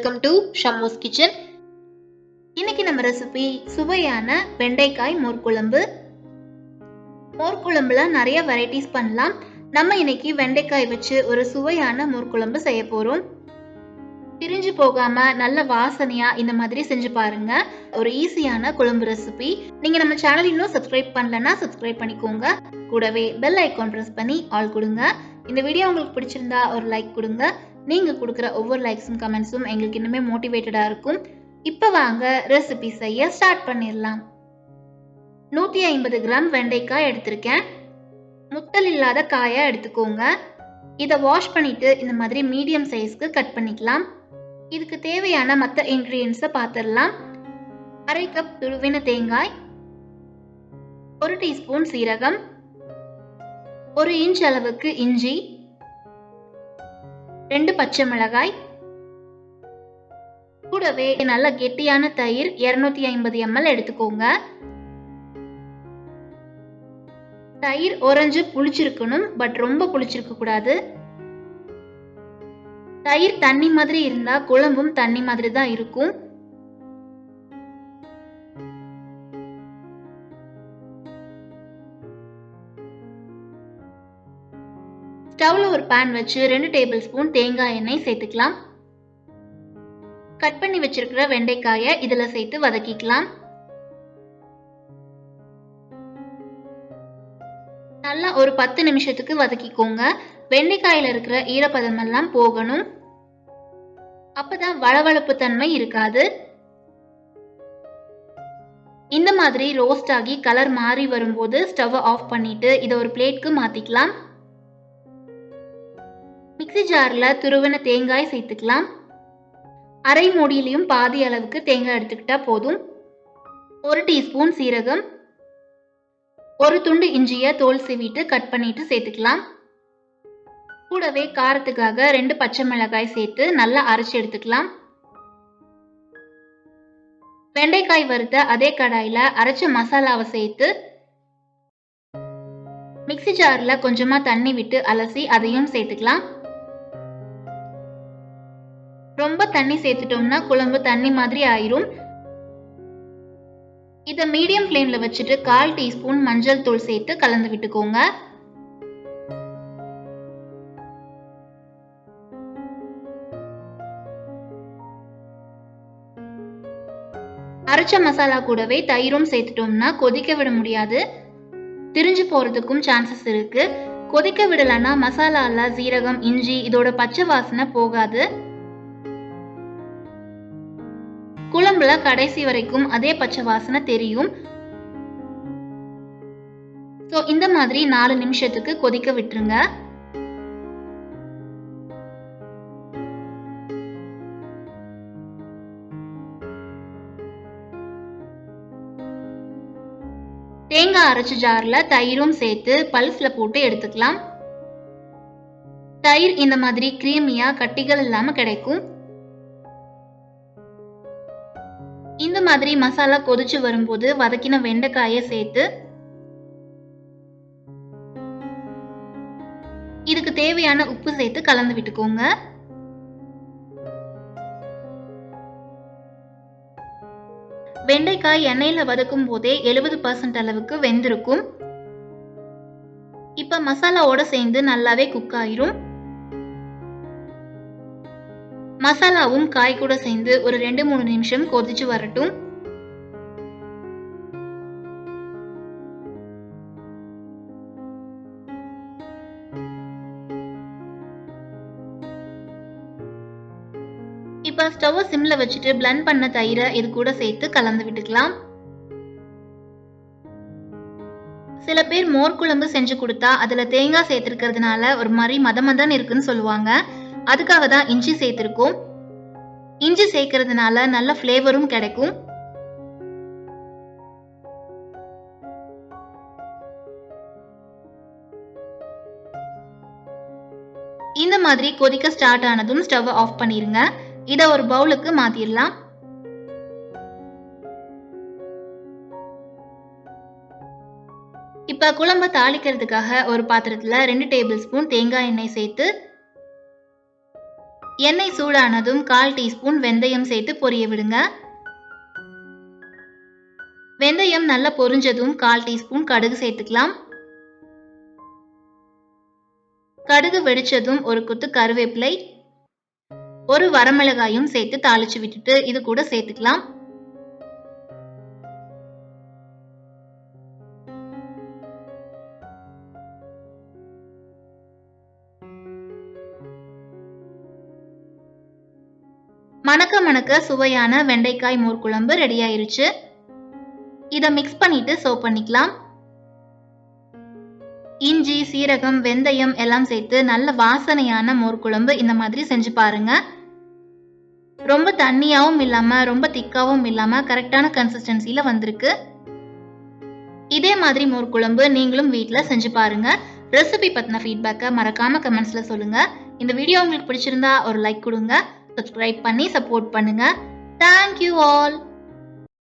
Welcome to ஷம்மூஸ் kitchen. இன்னைக்கு நம்ம recipe சுவையான வெண்டைக்காய் மோர்க்குழம்பு. மோர்க்குழம்புல நிறைய வெரைட்டிஸ் பண்ணலாம். நம்ம இன்னைக்கு வெண்டைக்காய் வச்சு ஒரு சுவையான மோர்க்குழம்பு செய்ய போறோம். பிரிஞ்சு போகாம நல்ல வாசனையா இந்த மாதிரி செஞ்சு பாருங்க. ஒரு ஈஸியான குழம்பு ரெசிபி. நீங்க நம்ம சேனல் இன்னும் சப்ஸ்கிரைப் பண்ணலன்னா சப்ஸ்கிரைப் பண்ணிக்கோங்க. கூடவே பெல் ஐகான் பிரஸ் பண்ணி ஆல் கொடுங்க. இந்த வீடியோ உங்களுக்கு பிடிச்சிருந்தா ஒரு லைக் கொடுங்க. நீங்க கொடுக்குற ஒவ்வொரு லைக்ஸும் கமெண்ட்ஸும் எங்களுக்கு இன்னுமே மோட்டிவேட்டடா இருக்கும். இப்போ வாங்க ரெசிபி செய்ய ஸ்டார்ட் பண்ணிடலாம். 150 கிராம் வெண்டைக்காய் எடுத்திருக்கேன். முத்தல் இல்லாத காயா எடுத்துக்கோங்க. இதை வாஷ் பண்ணிட்டு இந்த மாதிரி மீடியம் சைஸ்க்கு கட் பண்ணிக்கலாம். இதுக்கு தேவையான மற்ற இன்கிரீடியன்ஸை பார்த்துடலாம். 1/2 கப் துருவின தேங்காய், 1 டீஸ்பூன் சீரகம், 1 இன்ச் அளவுக்கு இஞ்சி, 2 பச்சை மிளகாய், கூடவே நல்ல கெட்டியான தயிர் 250 ml எடுத்துக்கோங்க. தயிர் ஓரஞ்சு புளிச்சிருக்கணும், பட் ரொம்ப புளிச்சிருக்க கூடாது. தயிர் தண்ணி மாதிரி இருந்தா குழம்பும் தண்ணி மாதிரி தான் இருக்கும். ஸ்டவ்ல ஒரு பேன் வச்சு 2 டேபிள் ஸ்பூன் தேங்காய் எண்ணெய் சேர்த்துக்கலாம். கட் பண்ணி வச்சிருக்கிற வெண்டைக்காயை இதுல சேர்த்து வதக்கிக்கலாம். நல்லா ஒரு 10 நிமிஷத்துக்கு வதக்கிக்கோங்க. வெண்டைக்காயில இருக்கிற ஈரப்பதம் எல்லாம் போகணும். அப்பதான் வளவளப்பு தன்மை இருக்காது. இந்த மாதிரி ரோஸ்ட் ஆகி கலர் மாறி வரும்போது ஸ்டவ் ஆஃப் பண்ணிட்டு இதை ஒரு பிளேட்க்கு மாத்திக்கலாம். மிக்ஸி ஜார்ல துருவின தேங்காய் சேர்த்துக்கலாம். அரை மூடியிலையும் பாதி அளவுக்கு தேங்காய் எடுத்துக்கிட்டா போதும். 1 டீஸ்பூன் சீரகம், 1 துண்டு இஞ்சியை தோல் சீவிட்டு கட் பண்ணிட்டு சேர்த்துக்கலாம். கூடவே காரத்துக்காக 2 பச்சை மிளகாய் சேர்த்து நல்லா அரைச்சு எடுத்துக்கலாம். வெண்டைக்காய் வறுத்த அதே கடாயில அரைச்ச மசாலாவை சேர்த்து மிக்ஸி ஜார்ல கொஞ்சமா தண்ணி விட்டு அலசி அதையும் சேர்த்துக்கலாம். ரொம்ப தண்ணி சேர்த்துட்டோம்னா குழம்பு தண்ணி மாதிரி ஆயிரும். இதை மீடியம் ஃப்ளேம்ல வச்சுட்டு 1/4 டீஸ்பூன் மஞ்சள் தூள் சேர்த்து கலந்து விட்டுக்கோங்க. அரைச்ச மசாலா கூடவே தயிரும் சேர்த்துட்டோம்னா கொதிக்க விட முடியாது, திரிஞ்சு போறதுக்கும் சான்சஸ் இருக்கு. கொதிக்க விடலன்னா மசாலால சீரகம் இஞ்சி இதோட பச்சை வாசனை போகாது. குழம்புல கடைசி வரைக்கும் அதே பச்சை வாசனை தெரியும். சோ இந்த மாதிரி 4 நிமிஷத்துக்கு கொதிக்க விட்டுருங்க. தேங்காய் அரைச்ச ஜார்ல தயிரும் சேர்த்து பல்ஸ்ல போட்டு எடுத்துக்கலாம். தயிர் இந்த மாதிரி கிரீமியா கட்டிகள் இல்லாம கிடைக்கும். இந்த மாதிரி மசாலா கொதிச்சு வரும்போது வதக்கின வெண்டைக்காயை சேர்த்து இதுக்கு தேவையான உப்பு சேர்த்து கலந்து விட்டுக்கோங்க. வெண்டைக்காய் எண்ணெயில வதக்கும் போதே 70% அளவுக்கு வெந்திருக்கும். இப்ப மசாலாவோட சேர்ந்து நல்லாவே குக் ஆயிரும். மசாலாவும் காய் கூட சேர்ந்து ஒரு 2-3 நிமிஷம் கொதிச்சு வரட்டும். இப்ப ஸ்டவ் சிம்ல வச்சுட்டு பிளண்ட் பண்ண தயிரை இது கூட சேர்த்து கலந்து விட்டுக்கலாம். சில பேர் மோர் குழம்பு செஞ்சு கொடுத்தா அதுல தேங்காய் சேர்த்திருக்கிறதுனால ஒரு மாதிரி மதமதன்னு இருக்குன்னு சொல்லுவாங்க. அதுக்காக தான் இஞ்சி சேர்த்திருக்கோம். இஞ்சி சேர்க்கறதுனால நல்ல ஃப்ளேவரும் கிடைக்கும். இந்த மாதிரி கொதிக்க ஸ்டார்ட் ஆனதும் ஸ்டவ் ஆஃப் பண்ணிருங்க. இதை ஒரு பவுலுக்கு மாத்திரலாம். இப்ப குழம்பு தாளிக்கிறதுக்காக ஒரு பாத்திரத்துல 2 டேபிள் ஸ்பூன் தேங்காய் எண்ணெய் சேர்த்து எண்ணெய் சூடானதும் 1/4 டீஸ்பூன் வெந்தயம் சேர்த்து பொரிய விடுங்க. வெந்தயம் நல்லா பொரிஞ்சதும் 1/4 டீஸ்பூன் கடுகு சேர்த்துக்கலாம். கடுகு வெடிச்சதும் ஒரு கொத்து கருவேப்பிலை, ஒரு வரமிளகாயும் சேர்த்து தாளிச்சு விட்டுட்டு இது கூட சேர்த்துக்கலாம். மணக்க மணக்க சுவையான வெண்டைக்காய் மோர் குழம்பு ரெடி ஆயிருச்சு. இதை மிக்ஸ் பண்ணிட்டு சர்வ் பண்ணிக்கலாம். இஞ்சி, சீரகம், வெந்தயம் எல்லாம் சேர்த்து நல்ல வாசனையான மோர் குழம்பு இந்த மாதிரி செஞ்சு பாருங்க. ரொம்ப தண்ணியாவும் இல்லாம ரொம்ப திக்காவும் இல்லாம கரெக்டான கன்சிஸ்டன்சில வந்திருக்கு. இதே மாதிரி மோர் குழம்பு நீங்களும் வீட்ல செஞ்சு பாருங்க. ரெசிபி பத்தின ஃபீட்பேக்கை மறக்காம கமெண்ட்ஸ்ல சொல்லுங்க. இந்த வீடியோ உங்களுக்கு பிடிச்சிருந்தா ஒரு லைக் கொடுங்க. சப்ஸ்கிரைப் பண்ணி சப்போர்ட் பண்ணுங்க. Thank you all.